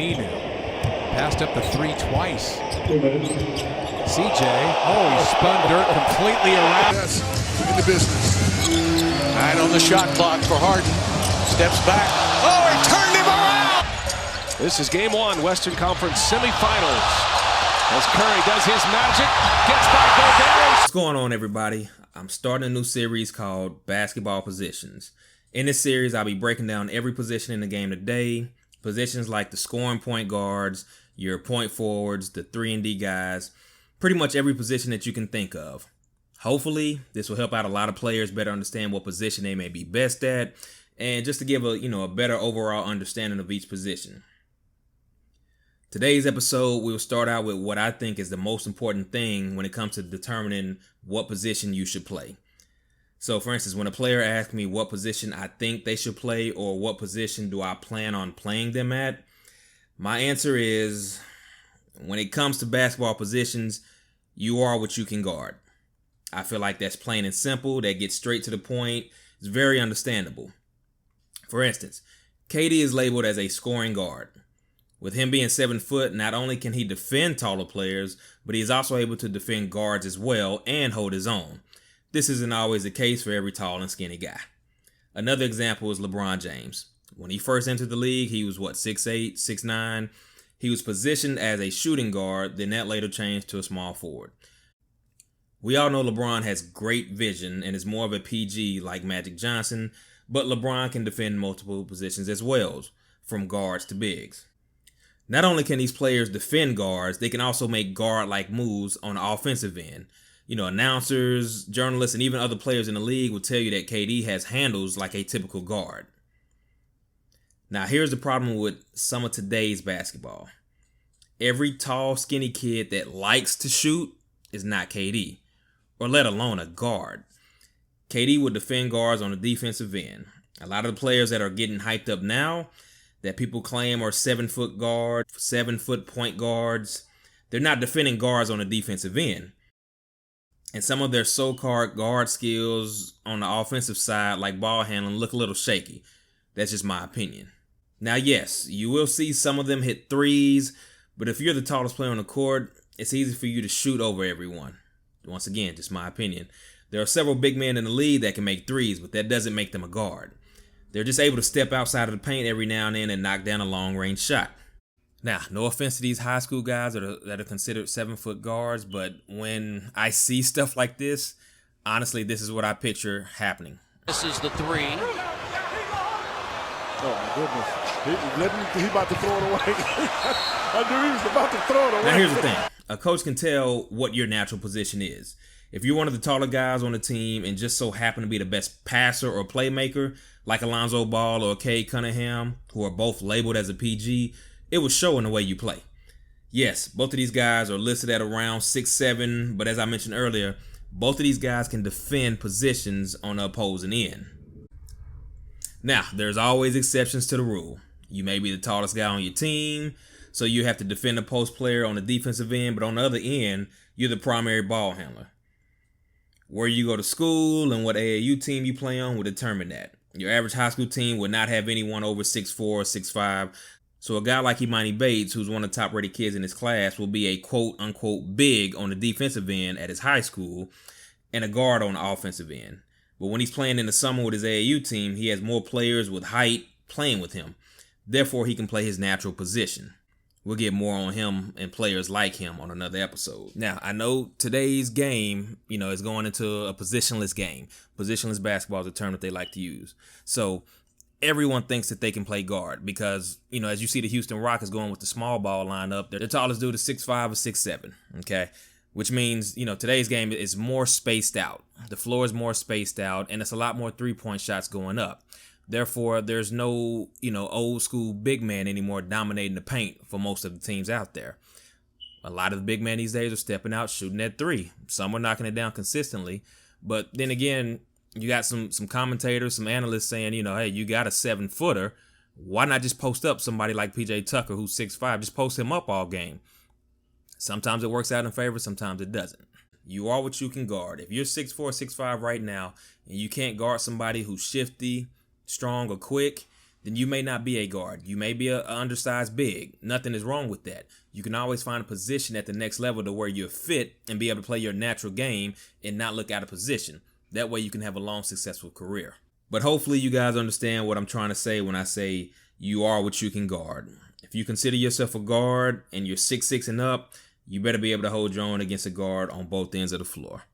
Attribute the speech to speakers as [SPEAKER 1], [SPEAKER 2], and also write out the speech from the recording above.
[SPEAKER 1] Aminu. Passed up the three twice. CJ, he spun dirt completely around.
[SPEAKER 2] Yes, in the business.
[SPEAKER 3] Right on the shot clock for Harden. Steps back. Oh, he turned him around!
[SPEAKER 1] This is game one, Western Conference semifinals. As Curry does his magic, gets by Gobert.
[SPEAKER 4] What's going on, everybody? I'm starting a new series called Basketball Positions. In this series, I'll be breaking down every position in the game today. Positions like the scoring point guards, your point forwards, the 3-and-D guys, pretty much every position that you can think of. Hopefully, this will help out a lot of players better understand what position they may be best at, and just to give a better overall understanding of each position. Today's episode, we'll start out with what I think is the most important thing when it comes to determining what position you should play. So, for instance, when a player asks me what position I think they should play or what position do I plan on playing them at, my answer is, when it comes to basketball positions, you are what you can guard. I feel like that's plain and simple. That gets straight to the point. It's very understandable. For instance, KD is labeled as a scoring guard. With him being 7 foot, not only can he defend taller players, but he is also able to defend guards as well and hold his own. This isn't always the case for every tall and skinny guy. Another example is LeBron James. When he first entered the league, he was 6'8", 6'9". He was positioned as a shooting guard, then that later changed to a small forward. We all know LeBron has great vision and is more of a PG like Magic Johnson, but LeBron can defend multiple positions as well, from guards to bigs. Not only can these players defend guards, they can also make guard-like moves on the offensive end. Announcers, journalists, and even other players in the league will tell you that KD has handles like a typical guard. Now, here's the problem with some of today's basketball. Every tall, skinny kid that likes to shoot is not KD, or let alone a guard. KD would defend guards on the defensive end. A lot of the players that are getting hyped up now, that people claim are 7-foot guards, 7-foot point guards, they're not defending guards on the defensive end. And some of their so-called guard skills on the offensive side, like ball handling, look a little shaky. That's just my opinion. Now, yes, you will see some of them hit threes, but if you're the tallest player on the court, it's easy for you to shoot over everyone. Once again, just my opinion. There are several big men in the league that can make threes, but that doesn't make them a guard. They're just able to step outside of the paint every now and then and knock down a long-range shot. Now, no offense to these high school guys that are considered 7-foot guards, but when I see stuff like this, honestly, this is what I picture happening.
[SPEAKER 3] This is the three.
[SPEAKER 2] Oh, my goodness. He about to throw it away. I knew he was about to throw it away.
[SPEAKER 4] Now, here's the thing. A coach can tell what your natural position is. If you're one of the taller guys on the team and just so happen to be the best passer or playmaker, like Alonzo Ball or Cade Cunningham, who are both labeled as a PG, it will show in the way you play. Yes, both of these guys are listed at around 6'7", but as I mentioned earlier, both of these guys can defend positions on the opposing end. Now, there's always exceptions to the rule. You may be the tallest guy on your team, so you have to defend a post player on the defensive end, but on the other end, you're the primary ball handler. Where you go to school and what AAU team you play on will determine that. Your average high school team would not have anyone over 6'4", 6'5", so a guy like Imani Bates, who's one of the top-rated kids in his class, will be a quote-unquote big on the defensive end at his high school and a guard on the offensive end. But when he's playing in the summer with his AAU team, he has more players with height playing with him. Therefore, he can play his natural position. We'll get more on him and players like him on another episode. Now, I know today's game, is going into a positionless game. Positionless basketball is a term that they like to use. So everyone thinks that they can play guard because, as you see the Houston Rockets going with the small ball lineup, their tallest dude is 6'5" or 6'7", okay? Which means, today's game is more spaced out. The floor is more spaced out, and it's a lot more three-point shots going up. Therefore, there's no, old school big man anymore dominating the paint for most of the teams out there. A lot of the big men these days are stepping out, shooting at three. Some are knocking it down consistently. But then again, you got some commentators, some analysts saying, hey, you got a 7-footer. Why not just post up somebody like PJ Tucker, who's 6'5"? Just post him up all game. Sometimes it works out in favor, sometimes it doesn't. You are what you can guard. If you're 6'4", 6'5" right now, and you can't guard somebody who's shifty, strong, or quick, then you may not be a guard. You may be an undersized big. Nothing is wrong with that. You can always find a position at the next level to where you're fit and be able to play your natural game and not look out of position. That way you can have a long, successful career. But hopefully you guys understand what I'm trying to say when I say you are what you can guard. If you consider yourself a guard and you're 6'6" and up, you better be able to hold your own against a guard on both ends of the floor.